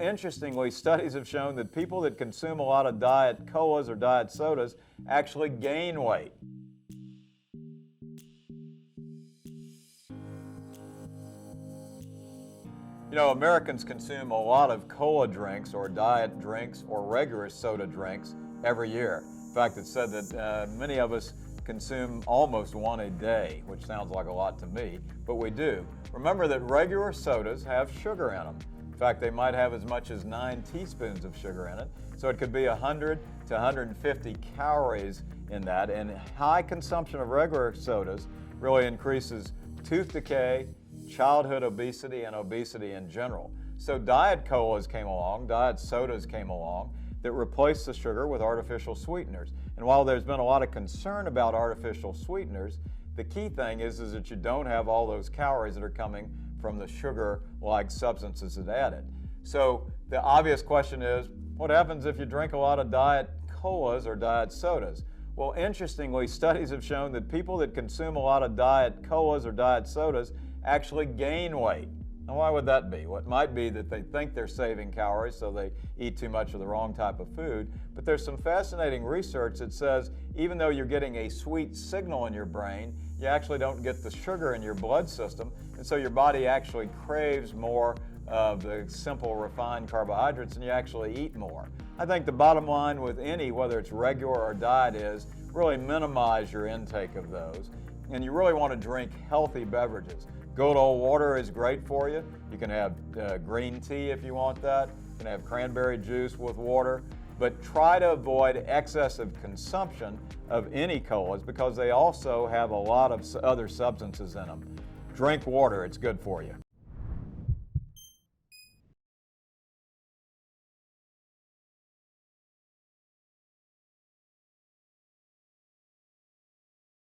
interestingly, studies have shown that people that consume a lot of diet colas or diet sodas actually gain weight. You know, Americans consume a lot of cola drinks or diet drinks or regular soda drinks every year. In fact, it's said that many of us consume almost one a day, which sounds like a lot to me, but we do. Remember that regular sodas have sugar in them. In fact, they might have as much as 9 teaspoons of sugar in it, so it could be 100 to 150 calories in that, and high consumption of regular sodas really increases tooth decay, childhood obesity, and obesity in general. So diet colas came along, diet sodas came along that replaced the sugar with artificial sweeteners. And while there's been a lot of concern about artificial sweeteners, the key thing is that you don't have all those calories that are coming from the sugar-like substances that added. So the obvious question is, what happens if you drink a lot of diet colas or diet sodas? Well, interestingly, studies have shown that people that consume a lot of diet colas or diet sodas actually gain weight. Now, why would that be? Well, it might be that they think they're saving calories, so they eat too much of the wrong type of food. But there's some fascinating research that says even though you're getting a sweet signal in your brain, you actually don't get the sugar in your blood system, and so your body actually craves more of the simple refined carbohydrates and you actually eat more. I think the bottom line with any, whether it's regular or diet, is really minimize your intake of those. And you really want to drink healthy beverages. Good old water is great for you. You can have green tea if you want that. You can have cranberry juice with water. But try to avoid excessive consumption of any colas because they also have a lot of other substances in them. Drink water, it's good for you.